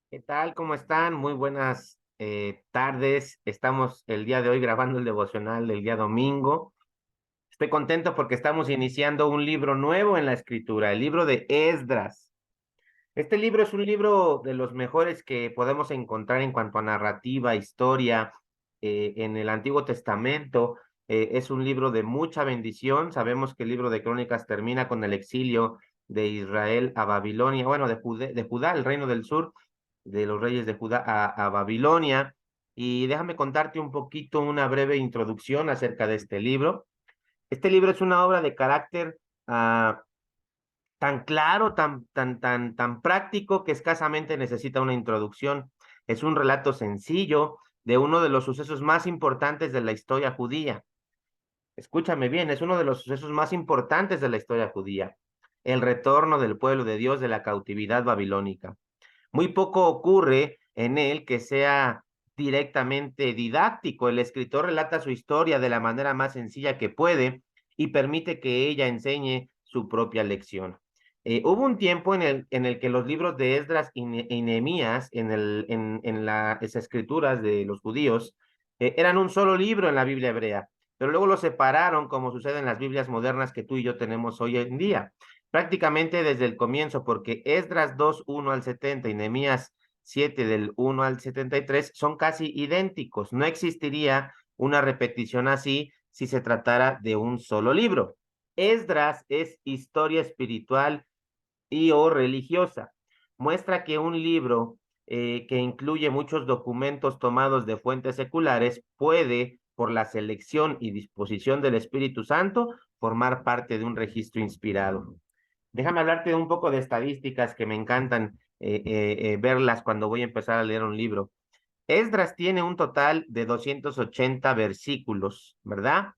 ¿Qué tal? ¿Cómo están? Muy buenas tardes. Estamos el día de hoy grabando el devocional del día domingo. Estoy contento porque estamos iniciando un libro nuevo en la escritura, el libro de Esdras. Este libro es un libro de los mejores que podemos encontrar en cuanto a narrativa, historia, en el Antiguo Testamento. Es un libro de mucha bendición. Sabemos que el libro de Crónicas termina con el exilio de Israel a Babilonia, bueno, de Judá, el reino del sur, de los reyes de Judá a Babilonia. Y déjame contarte un poquito, una breve introducción acerca de este libro. Este libro es una obra de carácter tan claro, tan práctico que escasamente necesita una introducción. Es un relato sencillo de uno de los sucesos más importantes de la historia judía. Escúchame bien, es uno de los sucesos más importantes de la historia judía, el retorno del pueblo de Dios de la cautividad babilónica. Muy poco ocurre en él que sea directamente didáctico. El escritor relata su historia de la manera más sencilla que puede y permite que ella enseñe su propia lección. Hubo un tiempo en el que los libros de Esdras y Nehemías, en las escrituras de los judíos, eran un solo libro en la Biblia hebrea, pero luego los separaron, como sucede en las Biblias modernas que tú y yo tenemos hoy en día prácticamente desde el comienzo, porque Esdras 2, 1 al 70 y Nehemías 7 del 1 al 73 son casi idénticos. No existiría una repetición así si se tratara de un solo libro. Esdras es historia espiritual y o religiosa. Muestra que un libro que incluye muchos documentos tomados de fuentes seculares puede, por la selección y disposición del Espíritu Santo, formar parte de un registro inspirado. Déjame hablarte de un poco de estadísticas que me encantan verlas cuando voy a empezar a leer un libro. Esdras tiene un total de 280 versículos, ¿verdad?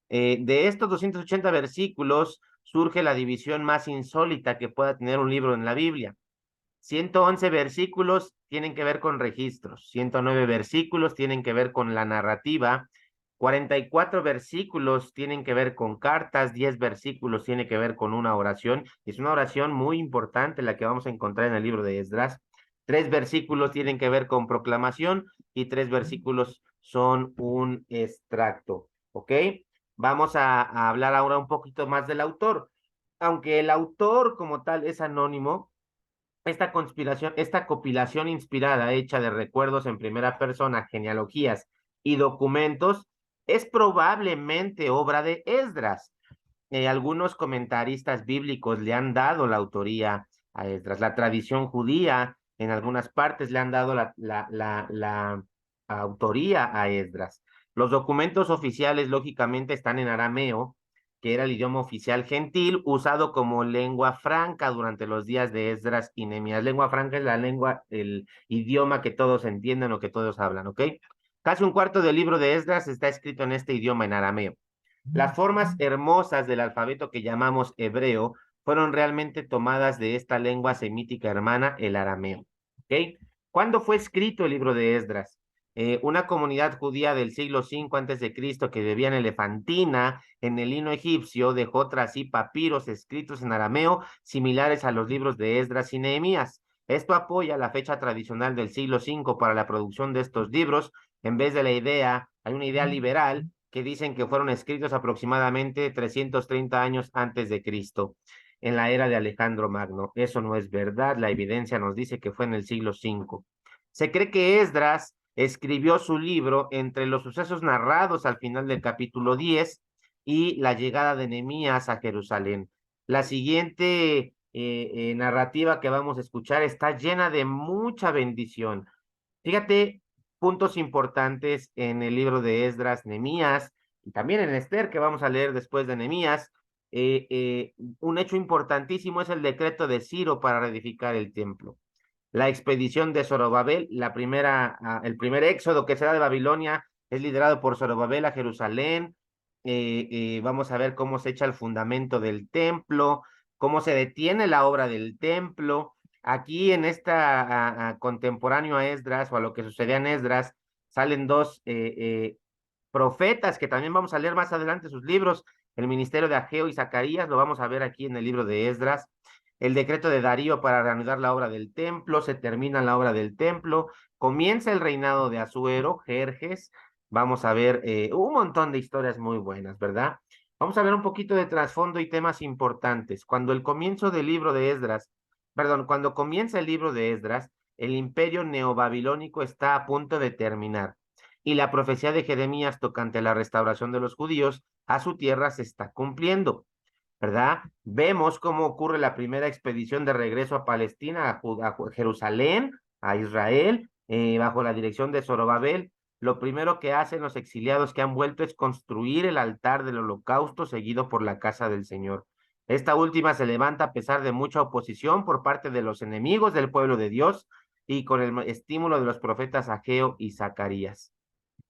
De estos 280 versículos surge la división más insólita que pueda tener un libro en la Biblia. 111 versículos tienen que ver con registros, 109 versículos tienen que ver con la narrativa, 44 versículos tienen que ver con cartas, 10 versículos tienen que ver con una oración. Es una oración muy importante la que vamos a encontrar en el libro de Esdras. 3 versículos tienen que ver con proclamación y 3 versículos son un extracto. ¿Ok? Vamos a hablar ahora un poquito más del autor. Aunque el autor como tal es anónimo, esta compilación inspirada, hecha de recuerdos en primera persona, genealogías y documentos, es probablemente obra de Esdras. Algunos comentaristas bíblicos le han dado la autoría a Esdras. La tradición judía en algunas partes le han dado la autoría a Esdras. Los documentos oficiales, lógicamente, están en arameo, que era el idioma oficial gentil usado como lengua franca durante los días de Esdras y Nehemías. Lengua franca es la lengua, el idioma que todos entienden o que todos hablan, ¿ok? Casi un cuarto del libro de Esdras está escrito en este idioma, en arameo. Las formas hermosas del alfabeto que llamamos hebreo fueron realmente tomadas de esta lengua semítica hermana, el arameo. ¿Ok? ¿Cuándo fue escrito el libro de Esdras? Una comunidad judía del siglo V antes de Cristo que vivía en Elefantina, en el Lino egipcio, dejó tras sí papiros escritos en arameo similares a los libros de Esdras y Nehemías. Esto apoya la fecha tradicional del siglo V para la producción de estos libros, en vez de hay una idea liberal que dicen que fueron escritos aproximadamente 330 años antes de Cristo, en la era de Alejandro Magno. Eso no es verdad, la evidencia nos dice que fue en el siglo V. Se cree que Esdras escribió su libro entre los sucesos narrados al final del capítulo 10 y la llegada de Nehemías a Jerusalén. La siguiente narrativa que vamos a escuchar está llena de mucha bendición. Fíjate, puntos importantes en el libro de Esdras, Nehemías y también en Esther, que vamos a leer después de Nehemías. Un hecho importantísimo es el decreto de Ciro para reedificar el templo. La expedición de Zorobabel, el primer éxodo que se da de Babilonia, es liderado por Zorobabel a Jerusalén. Vamos a ver cómo se echa el fundamento del templo, cómo se detiene la obra del templo. Aquí en esta contemporáneo a Esdras o a lo que sucedía en Esdras, salen dos profetas que también vamos a leer más adelante sus libros, el ministerio de Ageo y Zacarías, lo vamos a ver aquí en el libro de Esdras. el decreto de Darío para reanudar la obra del templo, se termina la obra del templo, comienza el reinado de Asuero, Jerjes, vamos a ver un montón de historias muy buenas, ¿verdad? Vamos a ver un poquito de trasfondo y temas importantes. Cuando el comienzo del libro de Esdras, perdón, cuando comienza el libro de Esdras, el imperio neobabilónico está a punto de terminar y la profecía de Jeremías tocante la restauración de los judíos a su tierra se está cumpliendo. ¿Verdad? Vemos cómo ocurre la primera expedición de regreso a Palestina, a Jerusalén, a Israel, bajo la dirección de Zorobabel. Lo primero que hacen los exiliados que han vuelto es construir el altar del holocausto seguido por la casa del Señor. Esta última se levanta a pesar de mucha oposición por parte de los enemigos del pueblo de Dios y con el estímulo de los profetas Ageo y Zacarías.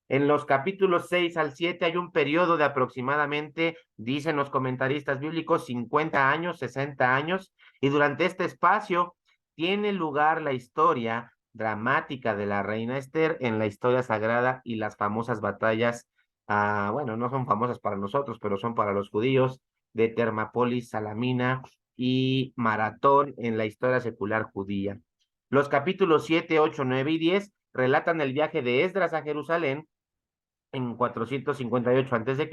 En los capítulos 6 al 7 hay un periodo de aproximadamente, dicen los comentaristas bíblicos, 50 años, 60 años, y durante este espacio tiene lugar la historia dramática de la reina Esther en la historia sagrada y las famosas batallas, bueno, no son famosas para nosotros, pero son para los judíos, de Termápolis, Salamina y Maratón en la historia secular judía. Los capítulos 7, 8, 9 y 10 relatan el viaje de Esdras a Jerusalén en 458 a.C.,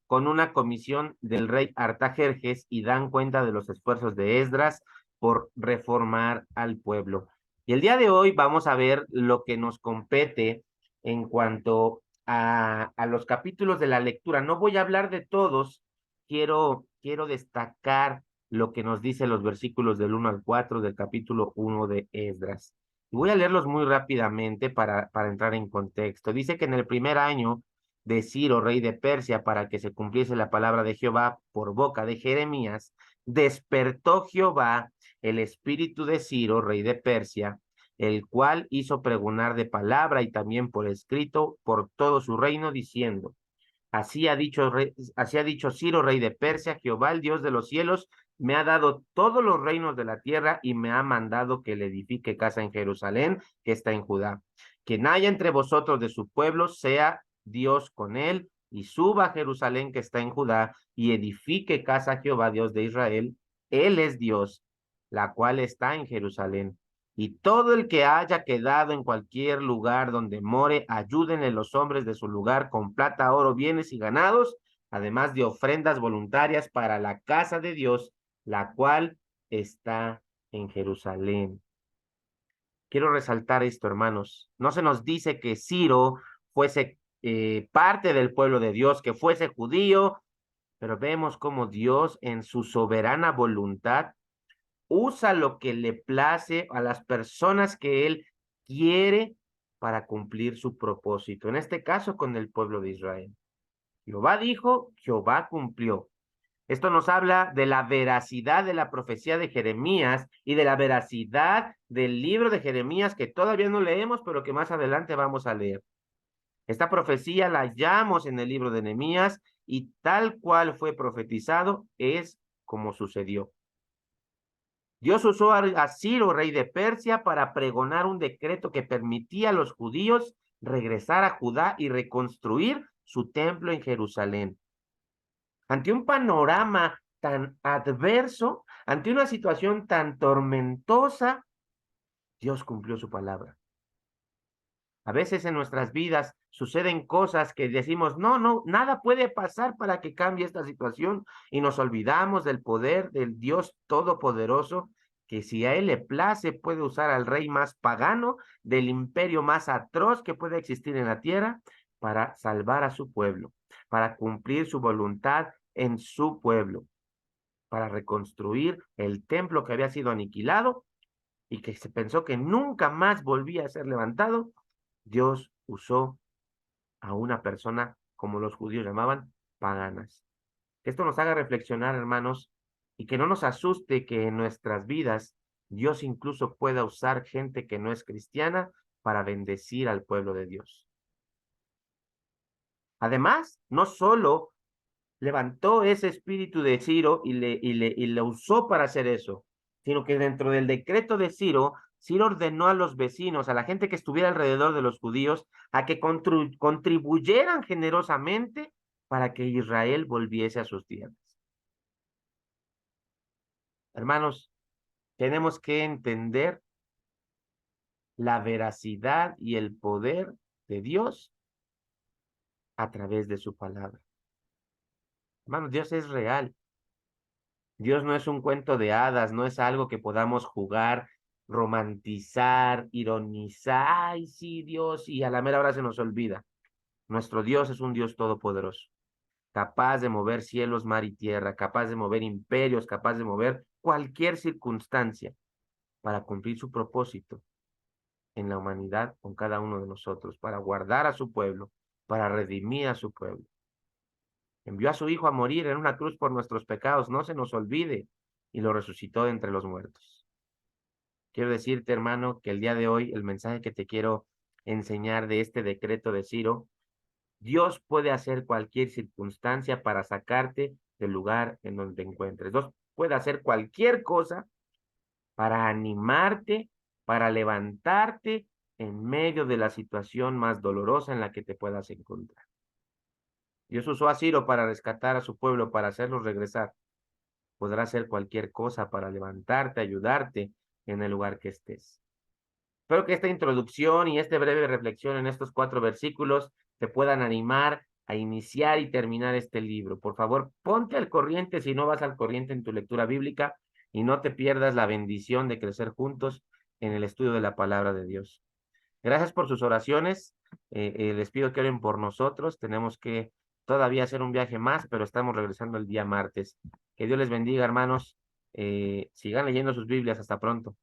con una comisión del rey Artajerjes y dan cuenta de los esfuerzos de Esdras por reformar al pueblo. Y el día de hoy vamos a ver lo que nos compete en cuanto a los capítulos de la lectura. No voy a hablar de todos, quiero destacar lo que nos dice los versículos del 1 al 4 del capítulo 1 de Esdras. Voy a leerlos muy rápidamente para entrar en contexto. Dice que en el primer año de Ciro, rey de Persia, para que se cumpliese la palabra de Jehová por boca de Jeremías, despertó Jehová el espíritu de Ciro, rey de Persia, el cual hizo pregonar de palabra y también por escrito por todo su reino, diciendo: así ha dicho Ciro, rey de Persia: Jehová, el Dios de los cielos, me ha dado todos los reinos de la tierra y me ha mandado que le edifique casa en Jerusalén, que está en Judá. Quien haya entre vosotros de su pueblo, sea Dios con él, y suba a Jerusalén, que está en Judá, y edifique casa a Jehová, Dios de Israel. Él es Dios, la cual está en Jerusalén. Y todo el que haya quedado en cualquier lugar donde more, ayúdenle los hombres de su lugar con plata, oro, bienes y ganados, además de ofrendas voluntarias para la casa de Dios, la cual está en Jerusalén. Quiero resaltar esto, hermanos. No se nos dice que Ciro fuese parte del pueblo de Dios, que fuese judío, pero vemos cómo Dios en su soberana voluntad usa lo que le place a las personas que él quiere para cumplir su propósito. En este caso, con el pueblo de Israel. Jehová dijo, Jehová cumplió. Esto nos habla de la veracidad de la profecía de Jeremías y de la veracidad del libro de Jeremías que todavía no leemos, pero que más adelante vamos a leer. Esta profecía la hallamos en el libro de Nehemías y tal cual fue profetizado es como sucedió. Dios usó a Ciro, rey de Persia, para pregonar un decreto que permitía a los judíos regresar a Judá y reconstruir su templo en Jerusalén. Ante un panorama tan adverso, ante una situación tan tormentosa, Dios cumplió su palabra. A veces en nuestras vidas suceden cosas que decimos, no, no, nada puede pasar para que cambie esta situación y nos olvidamos del poder del Dios Todopoderoso, que si a Él le place puede usar al rey más pagano del imperio más atroz que puede existir en la tierra para salvar a su pueblo, para cumplir su voluntad en su pueblo, para reconstruir el templo que había sido aniquilado y que se pensó que nunca más volvía a ser levantado. Dios usó a una persona, como los judíos llamaban, paganas. Que esto nos haga reflexionar, hermanos, y que no nos asuste que en nuestras vidas Dios incluso pueda usar gente que no es cristiana para bendecir al pueblo de Dios. Además, no solo levantó ese espíritu de Ciro y le usó para hacer eso, sino que dentro del decreto de Ciro, Ciro ordenó a los vecinos, a la gente que estuviera alrededor de los judíos, a que contribuyeran generosamente para que Israel volviese a sus tierras. Hermanos, Tenemos que entender la veracidad y el poder de Dios a través de su palabra. Hermanos, Dios es real. Dios no es un cuento de hadas, no es algo que podamos jugar, romantizar, ironizar. Ay, sí, Dios, y a la mera hora se nos olvida. Nuestro Dios es un Dios todopoderoso, capaz de mover cielos, mar y tierra, capaz de mover imperios, capaz de mover cualquier circunstancia para cumplir su propósito en la humanidad con cada uno de nosotros, para guardar a su pueblo, para redimir a su pueblo. Envió a su Hijo a morir en una cruz por nuestros pecados, no se nos olvide, y lo resucitó de entre los muertos. Quiero decirte, hermano, que el día de hoy el mensaje que te quiero enseñar de este decreto de Ciro, Dios puede hacer cualquier circunstancia para sacarte del lugar en donde te encuentres. Dios puede hacer cualquier cosa para animarte, para levantarte en medio de la situación más dolorosa en la que te puedas encontrar. Dios usó a Ciro para rescatar a su pueblo, para hacerlos regresar. Podrá hacer cualquier cosa para levantarte, ayudarte en el lugar que estés. Espero que esta introducción y esta breve reflexión en estos 4 versículos te puedan animar a iniciar y terminar este libro. Por favor, ponte al corriente si no vas al corriente en tu lectura bíblica y no te pierdas la bendición de crecer juntos en el estudio de la palabra de Dios. Gracias por sus oraciones. Les pido que oren por nosotros. Tenemos que todavía hacer un viaje más, pero estamos regresando el día martes. Que Dios les bendiga, hermanos. Sigan leyendo sus Biblias. Hasta pronto.